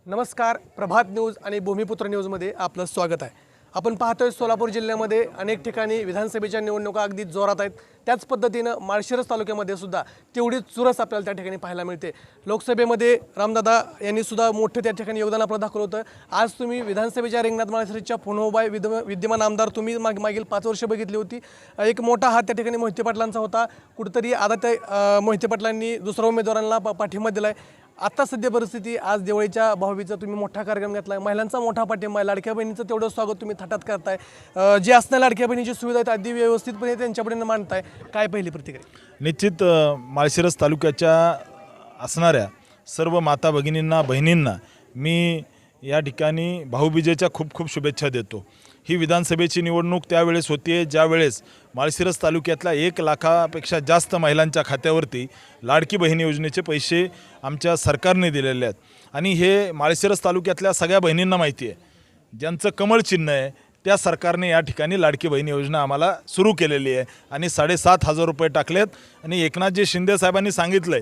नमस्कार, प्रभात न्यूज आणि भूमिपुत्र न्यूजमध्ये आपलं स्वागत आहे। आपण पाहतोय सोलापूर जिल्ह्यामध्ये अनेक ठिकाणी विधानसभेच्या निवडणुका अगदी जोरात आहेत। त्याच पद्धतीनं माळशिरस तालुक्यामध्ये सुद्धा तेवढीच चुरस आपल्याला त्या ठिकाणी पाहायला मिळते। लोकसभेमध्ये रामदादा यांनी सुद्धा मोठे त्या ठिकाणी योगदान आपलं दाखवलं होतं। आज तुम्ही विधानसभेच्या रिंगणात माळशिरसच्या पुनोबाई विद्यमान आमदार तुम्ही मागील 5 वर्ष बघितली होती। एक मोठा हात त्या ठिकाणी मोहिते पाटलांचा होता। कुठेतरी आता त्या मोहिते पाटलांनी दुसऱ्या उमेदवारांना पाठिंबा दिलाय। आता सध्या परिस्थिती आज दिवाळीच्या भाऊबीजेचा तुम्ही मोठा कार्यक्रम घेतलाय, महिलांचा मोठा पाठिंबा आहे, लाडक्या बहिणीचं तेवढं स्वागत तुम्ही थाटात करताय। जे असणाऱ्या लाडक्या बहिणीची सुविधा आहेत अगदी व्यवस्थितपणे त्यांच्यापर्यंत मांडताय, काय पहिली प्रतिक्रिया? निश्चित माळशिरस तालुक्याच्या असणाऱ्या सर्व माता भगिनींना बहिणींना मी या ठिकाणी भाऊबीजेच्या खूप खूप शुभेच्छा देतो। ही विधानसभेची निवडणूक त्यावेळेस होती ज्यावेळेस माळशिरस तालुक्यातल्या 1 लाखापेक्षा जास्त महिलांच्या खात्यावरती लाडकी बहीण योजनेचे पैसे आमच्या सरकारने दिलेले आहेत आणि हे माळशिरस तालुक्यातल्या सगळ्या बहिणींना माहिती आहे। ज्यांचं कमळ चिन्ह आहे त्या सरकारने या ठिकाणी लाडकी बहीण योजना आम्हाला सुरू केलेली आहे आणि 7,500 रुपये टाकलेत आणि एकनाथजी शिंदे साहेबांनी सांगितलंय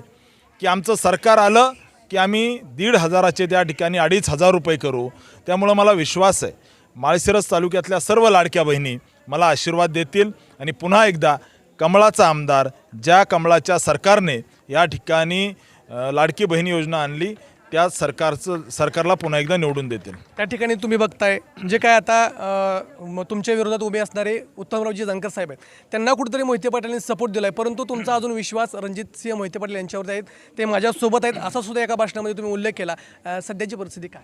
की आमचं सरकार आलं की आम्ही 1,500चे त्या ठिकाणी 2,500 रुपये करू। त्यामुळे मला विश्वास आहे माळशिरस तालुक्यातल्या सर्व लाडक्या बहिणी मला आशीर्वाद देतील आणि पुन्हा एकदा कमळाचा आमदार ज्या कमळाच्या सरकारने या ठिकाणी लाडकी बहीण योजना आणली त्या सरकारला पुन्हा एकदा निवडून देतील। त्या ठिकाणी तुम्ही बघताय जे काय आता तुमच्या विरोधात उभे असणारे उत्तमरावजी जानकर साहेब आहेत त्यांना कुठेतरी मोहिते पाटलांनी सपोर्ट दिलाय, परंतु तुमचा अजून विश्वास रणजितसिंह मोहिते पाटील यांच्यावर आहेत, ते माझ्यासोबत आहेत असा सुद्धा एका भाषणामध्ये तुम्ही उल्लेख केला। सध्याची परिस्थिती काय?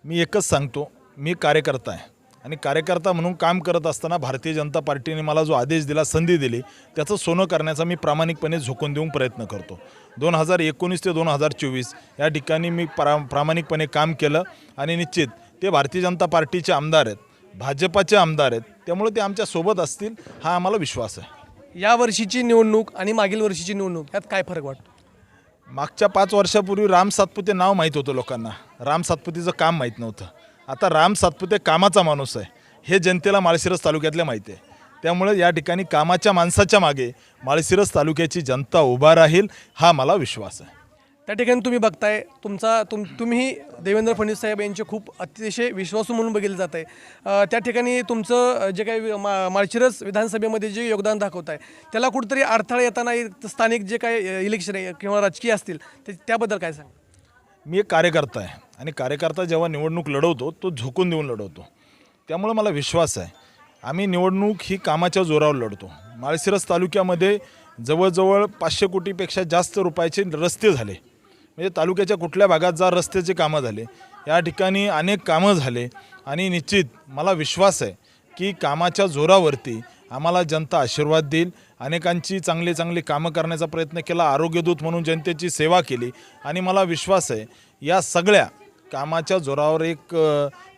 मी एकच सांगतो, मी कार्यकर्ता आहे आणि कार्यकर्ता म्हणून काम करत असताना भारतीय जनता पार्टीने मला जो आदेश दिला, संधी दिली, त्याचं सोनं करण्याचा मी प्रामाणिकपणे झोकून देऊन प्रयत्न करतो। 2019 ते 2024 या ठिकाणी मी प्रामाणिकपणे काम केलं आणि निश्चित ते भारतीय जनता पार्टीचे आमदार आहेत, भाजपाचे आमदार आहेत, त्यामुळे ते आमच्या सोबत असतील हा आम्हाला विश्वास आहे। या वर्षीची निवडणूक आणि मागील वर्षीची निवडणूक यात काय फरक वाटतो? मागच्या 5 वर्षापूर्वी राम सातपुते नाव माहीत होतं लोकांना, राम सातपुतेचं काम माहीत नव्हतं। आता राम सातपुते कामाचा माणूस आहे हे जनतेला माळशिरस तालुक्यातल्या माहिती आहे। त्यामुळे या ठिकाणी कामाच्या माणसाच्या मागे माळशिरस तालुक्याची जनता उभा राहील हा मला विश्वास आहे। त्या ठिकाणी तुम्ही बघताय तुम्ही देवेंद्र फडणवीस साहेब यांचे खूप अतिशय विश्वासू म्हणून बघितलं जात आहे। त्या ठिकाणी तुमचं जे काही माळशिरस विधानसभेमध्ये जे योगदान दाखवत आहे त्याला कुठेतरी अडथळा येताना स्थानिक जे काही इलेक्शन आहे किंवा राजकीय असतील त्याबद्दल काय सांग? मी एक कार्यकर्ता आहे आणि कार्यकर्ता जेव्हा निवडणूक लढवतो तो झोकून देऊन लढवतो। त्यामुळे मला विश्वास आहे आम्ही निवडणूक ही कामाच्या जोरावर लढतो। माळशिरस तालुक्यामध्ये जवळजवळ 500 कोटीपेक्षा जास्त रुपयाचे रस्ते झाले, म्हणजे तालुक्याच्या कुठल्या भागात जा रस्त्याचे कामं झाले, या ठिकाणी अनेक कामं झाले आणि निश्चित मला विश्वास आहे की कामाच्या जोरावरती आम्हाला जनता आशीर्वाद देईल। अनेकांची चांगली कामं करण्याचा प्रयत्न केला, आरोग्यदूत म्हणून जनतेची सेवा केली आणि मला विश्वास आहे या सगळ्या कामाच्या जोरावर एक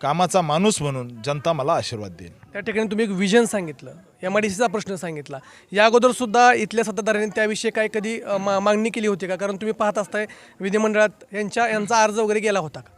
कामाचा माणूस म्हणून जनता मला आशीर्वाद देईल। त्या ठिकाणी तुम्ही एक विजन सांगितलं, MIDCचा प्रश्न सांगितला, या अगोदर सुद्धा इथल्या सत्ताधाऱ्यांनी त्याविषयी काय कधी मागणी केली होती का? कारण तुम्ही पाहत असताय विधिमंडळात यांचा अर्ज वगैरे गेला होता का?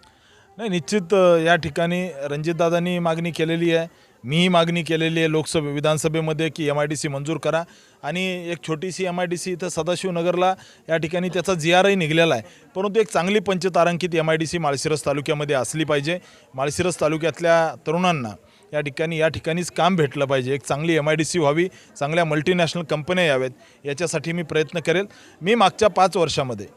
नाही, निश्चित या ठिकाणी रणजितदादांनी मागणी केलेली आहे, मीही मागणी केलेली आहे विधानसभेमध्ये की MIDC मंजूर करा आणि एक छोटीशी MIDC इथं सदाशिवनगरला या ठिकाणी त्याचा GRही निघालेला आहे, परंतु एक चांगली पंचतारांकित MIDC माळशिरस तालुक्यामध्ये असली पाहिजे। माळशिरस तालुक्यातल्या तरुणांना या ठिकाणीच काम भेटलं पाहिजे, एक चांगली MIDC व्हावी, चांगल्या मल्टीनॅशनल कंपन्या यावेत, याच्यासाठी मी प्रयत्न करेल। मी मागच्या 5 वर्षामध्ये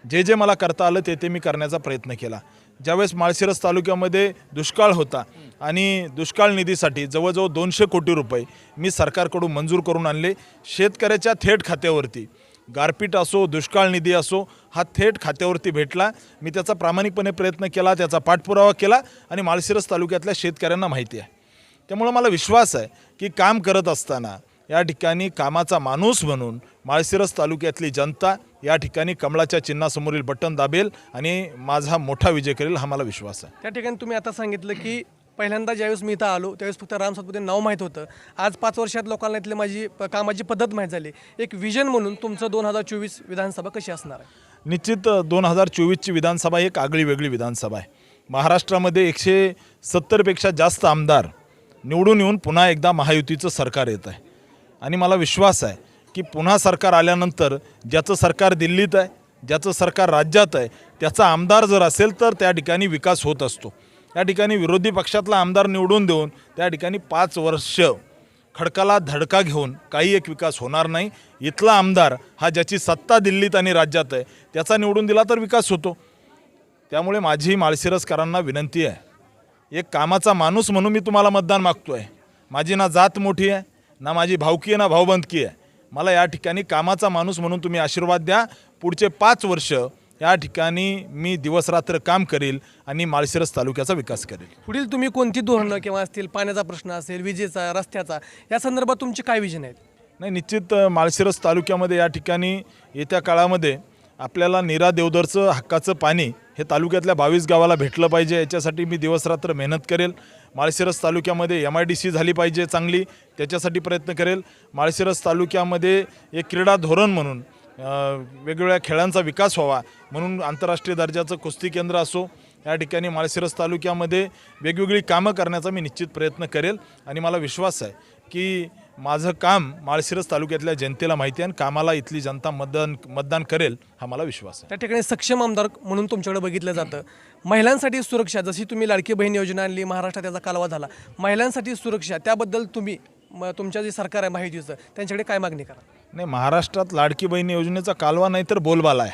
जे मला करता आलं ते मी करण्याचा प्रयत्न केला। ज्यावेळेस माळशिरस तालुक्यामध्ये दुष्काळ होता आणि दुष्काळ निधीसाठी जवळजवळ 200 कोटी रुपये मी सरकारकडून मंजूर करून आणले। शेतकऱ्याच्या थेट खात्यावरती गारपीट असो, दुष्काळ निधी असो, हा थेट खात्यावरती भेटला। मी त्याचा प्रामाणिकपणे प्रयत्न केला, त्याचा पाठपुरावा केला आणि माळशिरस तालुक्यातल्या शेतकऱ्यांना माहिती आहे। त्यामुळे मला विश्वास आहे की काम करत असताना या ठिकाणी कामाचा माणूस म्हणून माळशिरस तालुक्यातली जनता या ठिकाणी कमळाच्या चिन्हासमोरील बटन दाबेल आणि माझा मोठा विजय करेल हा मला विश्वास आहे। त्या ठिकाणी तुम्ही आता सांगितलं की पहिल्यांदा ज्यावेळेस मी इथं आलो त्यावेळेस फक्त राम सातपुते नाव माहीत होतं, आज 5 वर्षात लोकांना इथली माझी कामाची पद्धत माहीत झाली। एक विजन म्हणून तुमचं 2024 विधानसभा कशी असणार आहे? निश्चित 2024ची विधानसभा एक आगळी वेगळी विधानसभा आहे। महाराष्ट्रामध्ये 170पेक्षा जास्त आमदार निवडून येऊन पुन्हा एकदा महायुतीचं सरकार येत आहे आणि मला विश्वास आहे की पुन्हा सरकार आल्यानंतर ज्याचं सरकार दिल्लीत आहे, ज्याचं सरकार राज्यात आहे त्याचा आमदार जर असेल तर त्या ठिकाणी विकास होत असतो. त्या ठिकाणी विरोधी पक्षातला आमदार निवडून देऊन त्या ठिकाणी 5 वर्ष खडकाला धडका घेऊन काही एक विकास होणार नाही. इथला आमदार हा ज्याची सत्ता दिल्लीत आणि राज्यात आहे त्याचा निवडून दिला तर विकास होतो. त्यामुळे माझी माळशिरसकरांना विनंती आहे, एक कामाचा माणूस म्हणून मी तुम्हाला मतदान मागतो आहे. माझी ना जात मोठी आहे, ना माझी भावकी आहे, ना भाऊबंदकी आहे. मला या ठिकाणी कामाचा माणूस म्हणून तुम्ही आशीर्वाद द्या. पुढचे 5 वर्ष या ठिकाणी मी दिवसरात्र काम करेल आणि माळशिरस तालुक्याचा विकास करेल. पुढील तुम्ही कोणती धोरणं किंवा असतील, पाण्याचा प्रश्न असेल, विजेचा, रस्त्याचा, या संदर्भात तुमची काय विजन आहेत? नाही, निश्चित माळशिरस तालुक्यामध्ये या ठिकाणी येत्या काळामध्ये आपल्याला नीरा देवधरचं हक्काचं पाणी हे तालुक्यातल्या 22 गावाला भेटलं पाहिजे. याच्यासाठी मी दिवसरात्र मेहनत करेल. माळशिरस तालुक्यामध्ये MIDC झाली पाहिजे चांगली, त्याच्यासाठी प्रयत्न करेल. माळशिरस तालुक्यामध्ये एक क्रीडा धोरण म्हणून वेगवेगळ्या खेळांचा विकास व्हावा म्हणून आंतरराष्ट्रीय दर्जाचं कुस्ती केंद्र असो, या ठिकाणी माळशिरस तालुक्यामध्ये वेगवेगळी कामं करण्याचा मी निश्चित प्रयत्न करेल. आणि मला विश्वास आहे की माझं काम माळशिरस तालुक्यातल्या जनतेला माहिती आहे आणि कामाला इथली जनता मतदान करेल हा मला विश्वास आहे. त्या ठिकाणी सक्षम आमदार म्हणून तुमच्याकडे बघितलं जातं. महिलांसाठी सुरक्षा, जशी तुम्ही लाडकी बहीण योजना आणली, महाराष्ट्रात त्याचा कालवा झाला, महिलांसाठी सुरक्षा, त्याबद्दल तुम्ही तुमच्या जे सरकार आहे माहितीचं त्यांच्याकडे काय मागणी करा? नाही, महाराष्ट्रात लाडकी बहीण योजनेचा कालवा नाही तर बोलबाला आहे.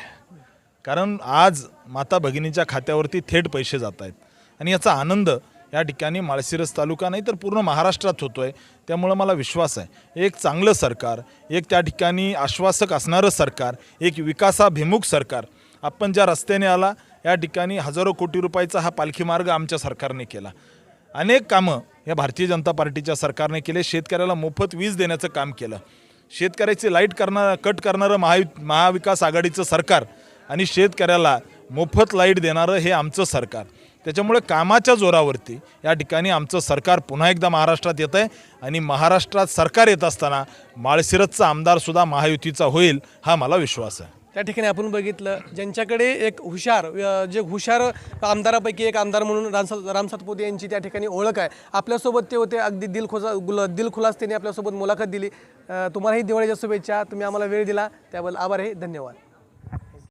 कारण आज माता भगिनीच्या खात्यावरती थेट पैसे जात आहेत आणि याचा आनंद या ठिकाणी माळशिरस तालुका नाही तर पूर्ण महाराष्ट्रात होतो आहे. त्यामुळं मला विश्वास आहे एक चांगलं सरकार, एक त्या ठिकाणी आश्वासक असणारं सरकार, एक विकासाभिमुख सरकार. आपण ज्या रस्त्याने आला या ठिकाणी हजारो कोटी रुपयाचा हा पालखी मार्ग आमच्या सरकारने केला. अनेक कामं या भारतीय जनता पार्टीच्या सरकारने केले. शेतकऱ्याला मोफत वीज देण्याचं काम केलं. शेतकऱ्याची लाईट कट करणारं महाविकास आघाडीचं सरकार आणि शेतकऱ्याला मोफत लाईट देणारं हे आमचं सरकार. त्याच्यामुळे कामाच्या जोरावरती या ठिकाणी आमचं सरकार पुन्हा एकदा महाराष्ट्रात येतं आहे आणि महाराष्ट्रात सरकार येत असताना माळशिरसचा आमदारसुद्धा महायुतीचा होईल हा मला विश्वास आहे. त्या ठिकाणी आपण बघितलं ज्यांच्याकडे एक जे हुशार आमदारापैकी एक आमदार म्हणून राम सातपुते यांची त्या ठिकाणी ओळख आहे. आपल्यासोबत ते होते, अगदी दिलखुलासतेने आपल्यासोबत मुलाखत दिली. तुम्हालाही दिवाळीच्या शुभेच्छा. तुम्ही आम्हाला वेळ दिला त्याबद्दल आभार आहे. धन्यवाद.